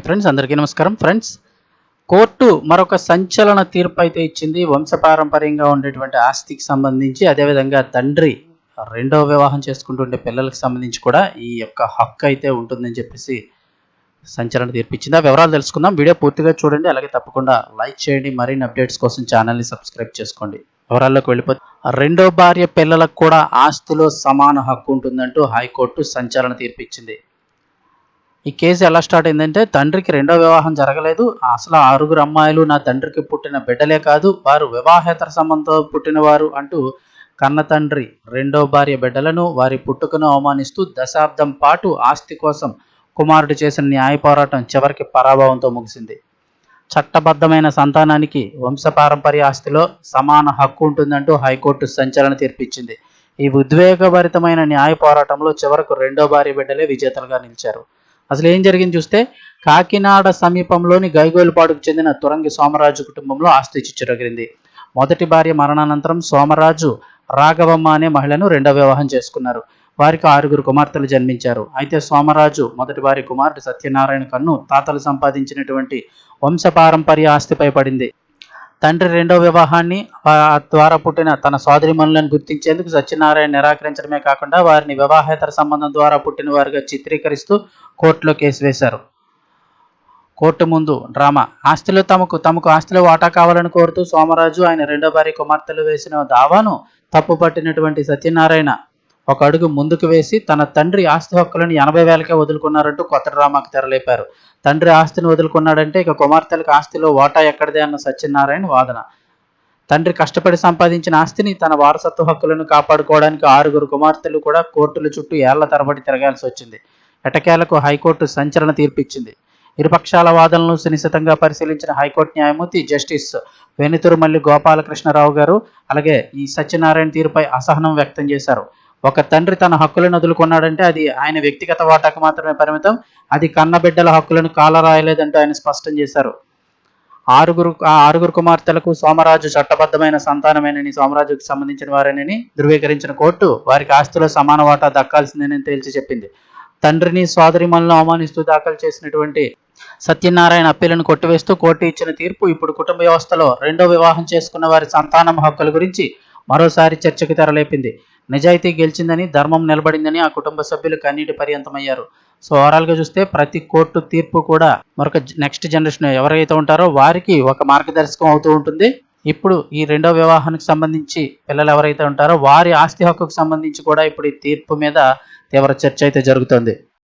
Friends, అందరికీ నమస్కారం. Friends, court మరొక సంచలన తీర్పు అయితే ఇచ్చింది. వంశపారంపర్యంగా ఉండేటువంటి ఆస్తికి సంబంధించి, అదేవిధంగా తండ్రి రెండవ వివాహం చేసుకుంటుండే పిల్లలకు సంబంధించి కూడా ఈ యొక్క హక్కు అయితే ఉంటుందని చెప్పేసి సంచలన తీర్పు ఇచ్చింది. ఆ వివరాలు తెలుసుకుందాం. వీడియో పూర్తిగా చూడండి, అలాగే తప్పకుండా లైక్ చేయండి. మరిన్ని అప్డేట్స్ కోసం ఛానల్ని సబ్స్క్రైబ్ చేసుకోండి. వివరాల్లోకి వెళ్ళిపోతే, రెండో భార్య పిల్లలకు కూడా ఆస్తిలో సమాన హక్కు ఉంటుందంటూ హైకోర్టు సంచలన తీర్పు ఇచ్చింది. ఈ కేసు ఎలా స్టార్ట్ అయిందంటే, తండ్రికి రెండో వివాహం జరగలేదు. అసలు 6 అమ్మాయిలు నా తండ్రికి పుట్టిన బిడ్డలే కాదు, వారు వివాహేతర సంబంధంతో పుట్టినవారు అంటూ కన్న తండ్రి రెండో భార్య బిడ్డలను, వారి పుట్టుకను అవమానిస్తూ దశాబ్దం పాటు ఆస్తి కోసం కుమారుడు చేసిన న్యాయ పోరాటం చివరికి పరాభవంతో ముగిసింది. చట్టబద్ధమైన సంతానానికి వంశపారంపర్య ఆస్తిలో సమాన హక్కు ఉంటుందంటూ హైకోర్టు సంచలన తీర్పిచ్చింది. ఈ ఉద్వేగభరితమైన న్యాయ పోరాటంలో చివరకు రెండో భార్య బిడ్డలే విజేతలుగా నిలిచారు. అసలు ఏం జరిగింది చూస్తే, కాకినాడ సమీపంలోని గైగోలుపాడుకు చెందిన తురంగి సోమరాజు కుటుంబంలో ఆస్తి చిచ్చురగిలింది. మొదటి భార్య మరణానంతరం సోమరాజు రాఘవమ్మ అనే మహిళను రెండవ వివాహం చేసుకున్నారు. వారికి 6 కుమార్తెలు జన్మించారు. అయితే సోమరాజు మొదటి భార్య కుమారుడు సత్యనారాయణ కన్ను తాతలు సంపాదించినటువంటి వంశపారంపర్య ఆస్తిపై పడింది. తండ్రి రెండో వివాహాన్ని ద్వారా పుట్టిన తన సోదరిమణులను గుర్తించేందుకు సత్యనారాయణ నిరాకరించడమే కాకుండా వారిని వివాహేతర సంబంధం ద్వారా పుట్టిన వారిగా చిత్రీకరిస్తూ కోర్టులో కేసు వేశారు. కోర్టు ముందు డ్రామా. తమకు ఆస్తిలో వాటా కావాలని కోరుతూ సోమరాజు, ఆయన రెండో భార్య కుమార్తెలు వేసిన దావాను తప్పుపట్టినటువంటి సత్యనారాయణ ఒక అడుగు ముందుకు వేసి తన తండ్రి ఆస్తి హక్కులను 80,000కే వదులుకున్నారంటూ కొత్త డ్రామాకు తెరలేపారు. తండ్రి ఆస్తిని వదులుకున్నాడంటే ఇక కుమార్తెలకు ఆస్తిలో వాటా ఎక్కడిదే అన్న సత్యనారాయణ వాదన. తండ్రి కష్టపడి సంపాదించిన ఆస్తిని, తన వారసత్వ హక్కులను కాపాడుకోవడానికి 6 కుమార్తెలు కూడా కోర్టుల చుట్టూ ఏళ్ల తరబడి తిరగాల్సి వచ్చింది. ఎటకేలకు హైకోర్టు సంచలన తీర్పిచ్చింది. ఇరుపక్షాల వాదనలను సునిశితంగా పరిశీలించిన హైకోర్టు న్యాయమూర్తి జస్టిస్ వెనుతురుమల్లి గోపాలకృష్ణరావు గారు అలాగే ఈ సత్యనారాయణ తీరుపై అసహనం వ్యక్తం చేశారు. ఒక తండ్రి తన హక్కులను వదులుకున్నాడంటే అది ఆయన వ్యక్తిగత వాటాకు మాత్రమే పరిమితం, అది కన్నబిడ్డల హక్కులను కాలరాయలేదంటూ ఆయన స్పష్టం చేశారు. 6 కుమార్తెలకు సోమరాజు చట్టబద్ధమైన సంతానమేనని, సోమరాజుకు సంబంధించిన వారేనని ధృవీకరించిన కోర్టు వారికి ఆస్తిలో సమాన వాటా దక్కాల్సిందేనని తేల్చి చెప్పింది. తండ్రిని, సోదరిమణులను అవమానిస్తూ దాఖలు చేసినటువంటి సత్యనారాయణ అప్పీలను కొట్టివేస్తూ కోర్టు ఇచ్చిన తీర్పు ఇప్పుడు కుటుంబ వ్యవస్థలో రెండో వివాహం చేసుకున్న వారి సంతానం హక్కుల గురించి మరోసారి చర్చకు తెరలేపింది. నిజాయితీ గెలిచిందని, ధర్మం నిలబడిందని ఆ కుటుంబ సభ్యులు కన్నీటి పర్యంతమయ్యారు. సో ఓవరాల్గా చూస్తే ప్రతి కోర్టు తీర్పు కూడా మరొక నెక్స్ట్ జనరేషన్ ఎవరైతే ఉంటారో వారికి ఒక మార్గదర్శకం అవుతూ ఉంటుంది. ఇప్పుడు ఈ రెండో వివాహానికి సంబంధించి పిల్లలు ఎవరైతే ఉంటారో వారి ఆస్తి హక్కుకు సంబంధించి కూడా ఇప్పుడు ఈ తీర్పు మీద తీవ్ర చర్చ అయితే జరుగుతుంది.